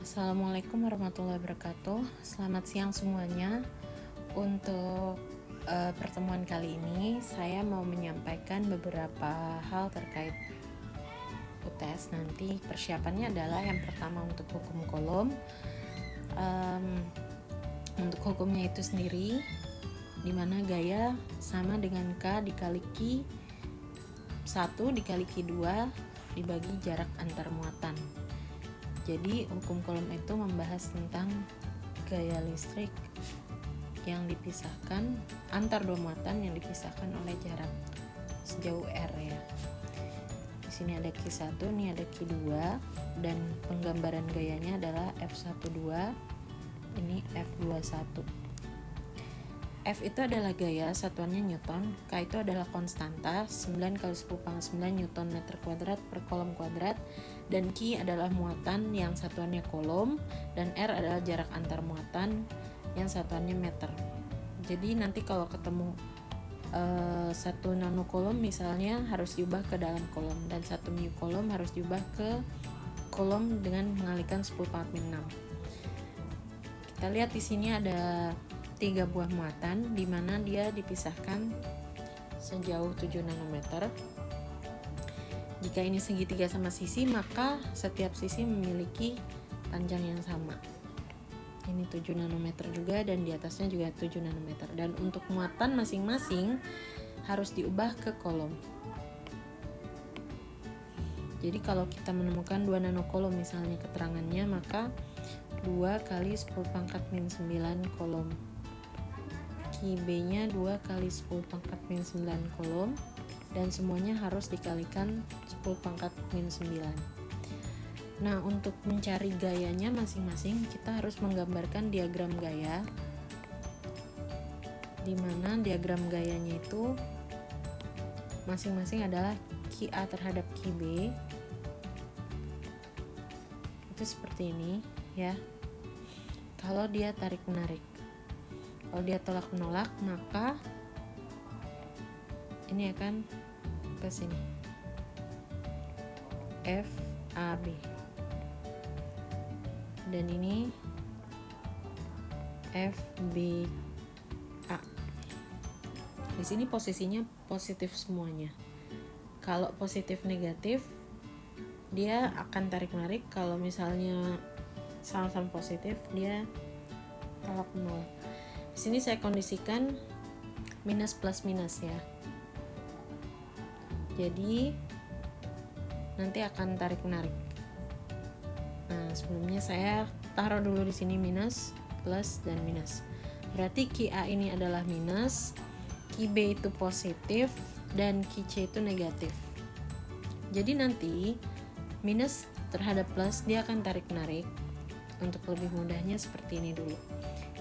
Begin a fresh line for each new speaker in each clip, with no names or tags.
Assalamualaikum warahmatullahi wabarakatuh. Selamat siang semuanya. Untuk pertemuan kali ini saya mau menyampaikan beberapa hal terkait UTS nanti. Persiapannya adalah yang pertama untuk hukum kolom. Untuk hukumnya itu sendiri, di mana gaya sama dengan K dikali Q 1 dikali Q 2 dibagi jarak antar muatan. Jadi hukum kolom itu membahas tentang gaya listrik yang dipisahkan antar dua muatan yang dipisahkan oleh jarak sejauh R ya. Di sini ada Q1, ini ada Q2, dan penggambaran gayanya adalah F12, ini F21. F itu adalah gaya, satuannya Newton. K itu adalah konstanta, 9 kali 10 pangkat 9 Newton meter kuadrat per kolom kuadrat. Dan Q adalah muatan yang satuannya kolom, dan R adalah jarak antar muatan yang satuannya meter. Jadi nanti kalau ketemu 1 nanokolom misalnya harus diubah ke dalam kolom, dan 1 mu kolom harus diubah ke kolom dengan mengalihkan 10 pangkat 6. Kita lihat di sini ada 3 buah muatan di mana dia dipisahkan sejauh 7 nanometer. Jika ini segitiga sama sisi, maka setiap sisi memiliki panjang yang sama. Ini 7 nanometer juga, dan di atasnya juga 7 nanometer. Dan untuk muatan masing-masing harus diubah ke kolom. Jadi kalau kita menemukan 2 nanokolom misalnya keterangannya, maka 2 kali 10 pangkat min 9 kolom. QB-nya 2 kali 10 pangkat min 9 kolom, dan semuanya harus dikalikan 10 pangkat min 9. Nah, untuk mencari gayanya masing-masing, kita harus menggambarkan diagram gaya, di mana diagram gayanya itu masing-masing adalah QA terhadap QB. Itu seperti ini ya. Kalau dia tarik-menarik. Kalau dia tolak-menolak, maka ini akan ke sini. FAB. Dan ini FBA. Di sini posisinya positif semuanya. Kalau positif negatif, dia akan tarik-menarik. Kalau misalnya sama-sama positif, dia tolak-menolak. Di sini saya kondisikan minus plus minus ya. Jadi nanti akan tarik menarik. Nah, sebelumnya saya taruh dulu di sini minus, plus, dan minus. Berarti QA ini adalah minus, QB itu positif, dan QC itu negatif. Jadi nanti minus terhadap plus dia akan tarik menarik. Untuk lebih mudahnya seperti ini dulu.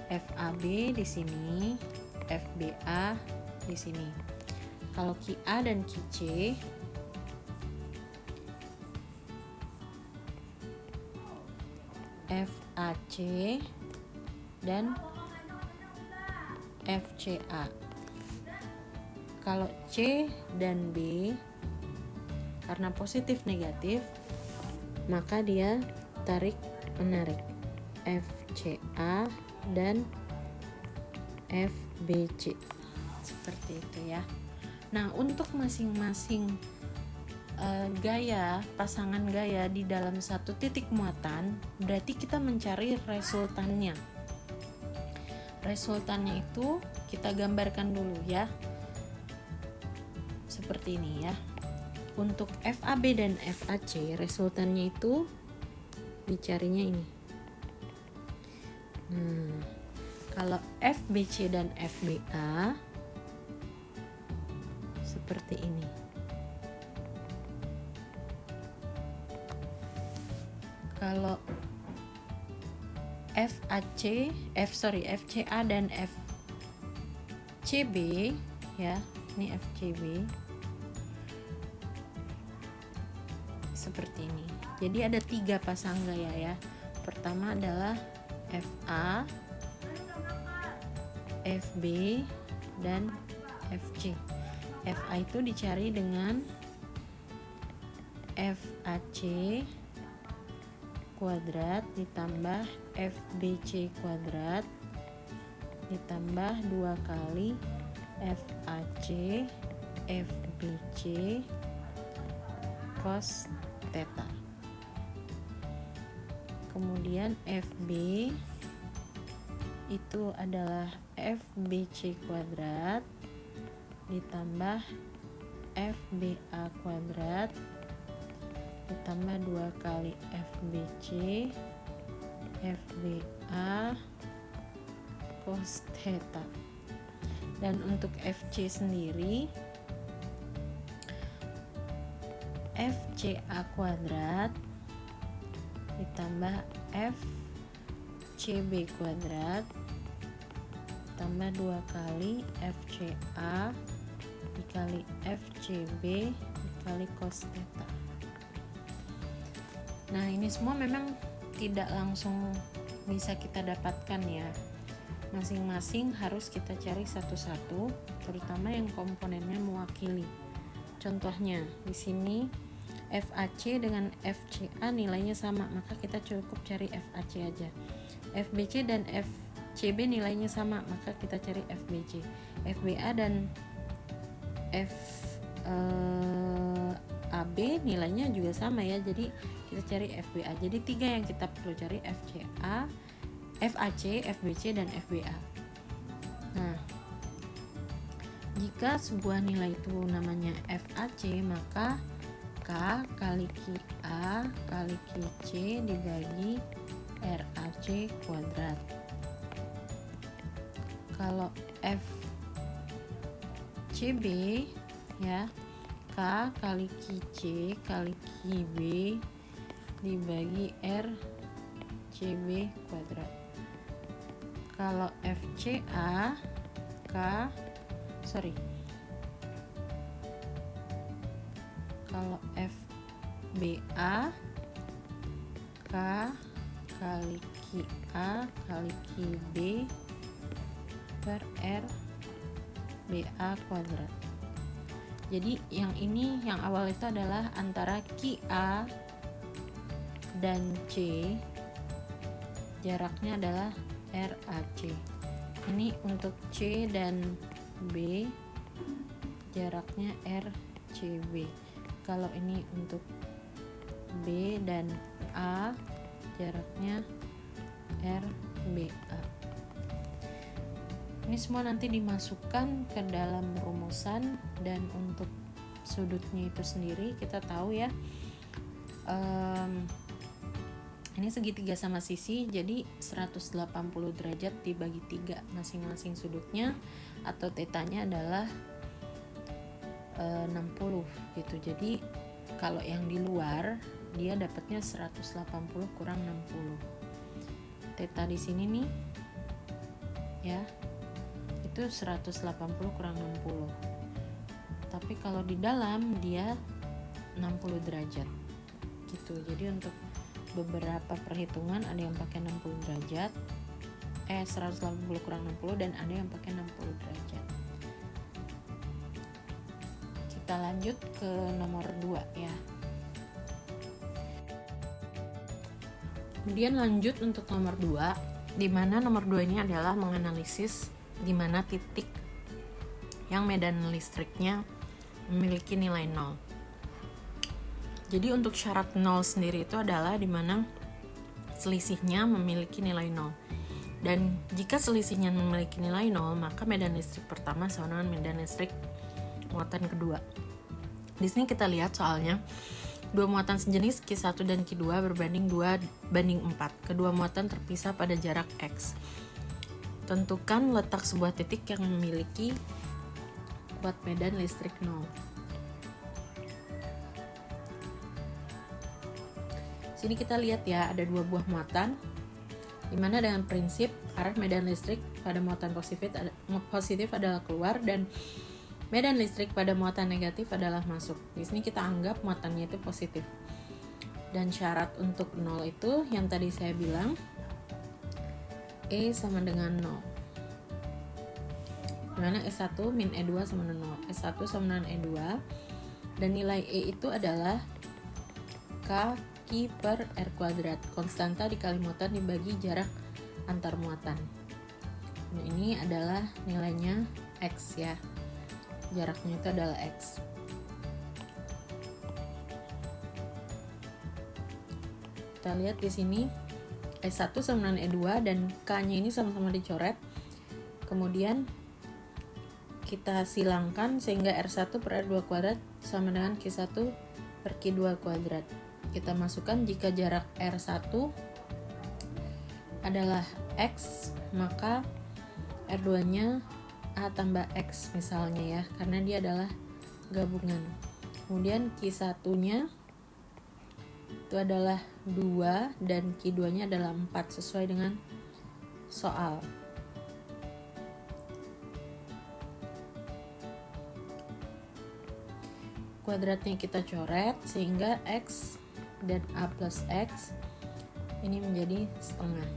FAB di sini, FBA di sini. Kalau QA dan QC, FAC dan FCA. Kalau C dan B karena positif negatif, maka dia tarik menarik. FCA dan FBC seperti itu ya. Nah, untuk masing-masing gaya, pasangan gaya di dalam satu titik muatan, berarti kita mencari resultannya. Resultannya itu kita gambarkan dulu ya, seperti ini ya. Untuk FAB dan FAC, resultannya itu dicarinya ini. Nah, kalau FBC dan FBA seperti ini. Kalau FCA dan FCB ya, ini FCB seperti ini. Jadi ada 3 pasang gaya ya. Pertama adalah FA, FB, dan FC. FA itu dicari dengan FAC kuadrat ditambah FBC kuadrat ditambah 2 kali FAC FBC cos theta. Kemudian FB itu adalah FBC kuadrat ditambah FBA kuadrat ditambah 2 kali FBC FBA cos theta. Dan untuk FC sendiri FCA kuadrat ditambah FCB kuadrat tambah 2 kali FCA dikali FCB dikali cos theta. Nah, ini semua memang tidak langsung bisa kita dapatkan ya. Masing-masing harus kita cari satu-satu, terutama yang komponennya mewakili. Contohnya di sini FAC dengan FCA nilainya sama, maka kita cukup cari FAC aja. FBC dan FCB nilainya sama, maka kita cari FBC. FBA dan FAB nilainya juga sama ya, jadi kita cari FBA. Jadi 3 yang kita perlu cari, FCA, FAC, FBC, dan FBA. Nah, jika sebuah nilai itu namanya FAC, maka K kali QA kali QC dibagi RAC kuadrat. Kalau FCB ya, K kali QC kali QB dibagi RCB kuadrat. Kalau FCA kalau FBA K kali QA kali QB per RBA kuadrat. Jadi yang ini, yang awal itu adalah antara QA dan C, jaraknya adalah RAC. Ini untuk C dan B, jaraknya RCB. Kalau ini untuk B dan A, jaraknya RBA. Ini semua nanti dimasukkan ke dalam rumusan, dan untuk sudutnya itu sendiri kita tahu ya, ini segitiga sama sisi, jadi 180 derajat dibagi 3 masing-masing sudutnya, atau tetanya adalah 60 gitu. Jadi kalau yang di luar dia dapatnya 180 kurang 60. Teta di sini nih ya, itu 180 kurang 60. Tapi kalau di dalam dia 60 derajat gitu. Jadi untuk beberapa perhitungan ada yang pakai 60 derajat, 180 kurang 60, dan ada yang pakai 60 derajat. Kita lanjut ke nomor 2 ya. Kemudian lanjut untuk nomor 2, di mana nomor 2 ini adalah menganalisis di mana titik yang medan listriknya memiliki nilai 0. Jadi untuk syarat 0 sendiri itu adalah di mana selisihnya memiliki nilai 0. Dan jika selisihnya memiliki nilai 0, maka medan listrik pertama sama dengan medan listrik muatan kedua. Di sini kita lihat soalnya, dua muatan sejenis Q1 dan Q2 berbanding 2:4. Kedua muatan terpisah pada jarak X. Tentukan letak sebuah titik yang memiliki kuat medan listrik 0. Sini kita lihat ya, ada dua buah muatan, dimana dengan prinsip arah medan listrik pada muatan positif adalah keluar dan medan listrik pada muatan negatif adalah masuk. Di sini kita anggap muatannya itu positif. Dan syarat untuk 0 itu yang tadi saya bilang, E sama dengan 0. Dimana S1 min E2 sama dengan 0. S1 sama dengan E2, dan nilai E itu adalah K Q Q per R kuadrat. Konstanta dikali muatan dibagi jarak antar muatan. Nah, ini adalah nilainya X ya. Jaraknya itu adalah X. Kita lihat di sini E1 sama dengan E2 dan K-nya ini sama-sama dicoret. Kemudian kita silangkan sehingga R1 per R2 kuadrat sama dengan Q1 per Q2 kuadrat. Kita masukkan jika jarak R1 adalah X, maka R2-nya A tambah X misalnya ya, karena dia adalah gabungan. Kemudian Q1-nya itu adalah 2 dan Q2-nya adalah 4 sesuai dengan soal. Kuadratnya kita coret sehingga X dan A plus X ini menjadi setengah.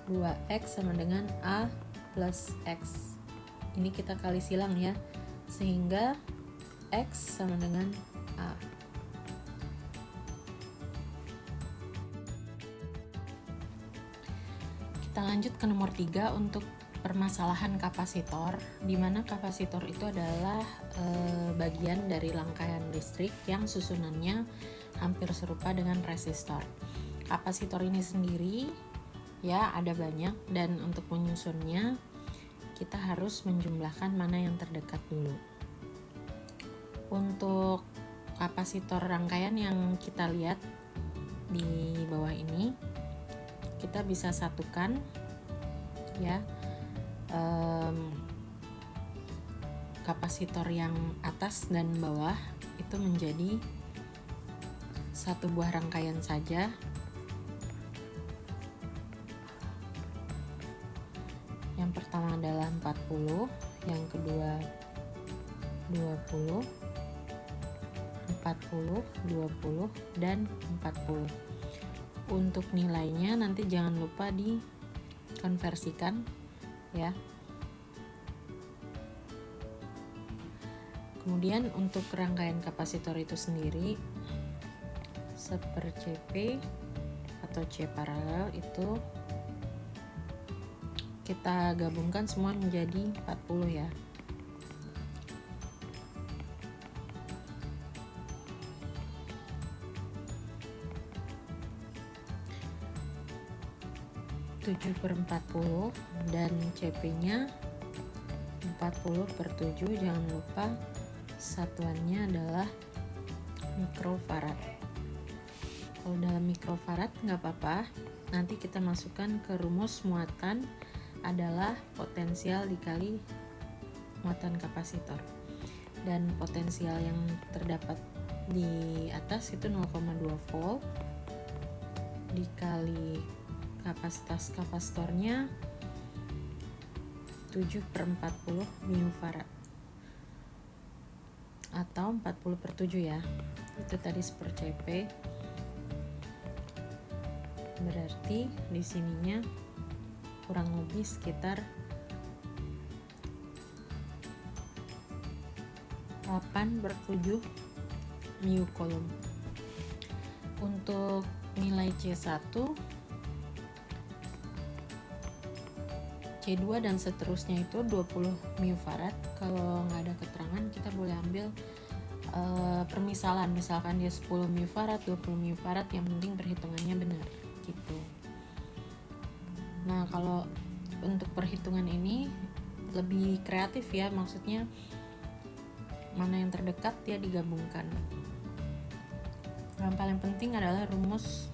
2X sama dengan A plus X. Ini kita kali silang ya, sehingga X sama dengan A. Kita lanjut ke nomor 3 untuk permasalahan kapasitor, di mana kapasitor itu adalah bagian dari rangkaian listrik yang susunannya hampir serupa dengan resistor. Kapasitor ini sendiri ya ada banyak, dan untuk menyusunnya kita harus menjumlahkan mana yang terdekat dulu. Untuk kapasitor rangkaian yang kita lihat di bawah ini, kita bisa satukan ya, kapasitor yang atas dan bawah itu menjadi satu buah rangkaian saja. Yang pertama adalah 40, yang kedua 20, 40, 20, dan 40. Untuk nilainya nanti jangan lupa dikonversikan ya. Kemudian untuk rangkaian kapasitor itu sendiri, seper CP atau C paralel itu kita gabungkan semua menjadi 40 ya. Tujuh per 40 dan CP-nya 40 per 7, jangan lupa satuannya adalah mikrofarad. Kalau dalam mikrofarad nggak apa-apa, nanti kita masukkan ke rumus muatan adalah potensial dikali muatan kapasitor, dan potensial yang terdapat di atas itu 0,2 volt dikali kapasitas kapasitornya 7 per 40 microfarad atau 40 per 7 ya, itu tadi seper CP. Berarti di sininya kurang lebih sekitar 8 per 7 microcoulomb. Untuk nilai C1, C2 dan seterusnya itu 20 microfarad. Kalau nggak ada keterangan kita boleh ambil permisalan, misalkan dia 10 microfarad, 20 microfarad, yang penting perhitungannya benar gitu. Nah, kalau untuk perhitungan ini lebih kreatif ya, maksudnya mana yang terdekat dia digabungkan. Yang paling penting adalah rumus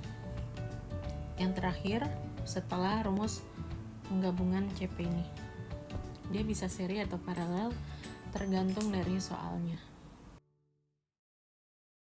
yang terakhir setelah rumus penggabungan CP ini. Dia bisa seri atau paralel tergantung dari soalnya.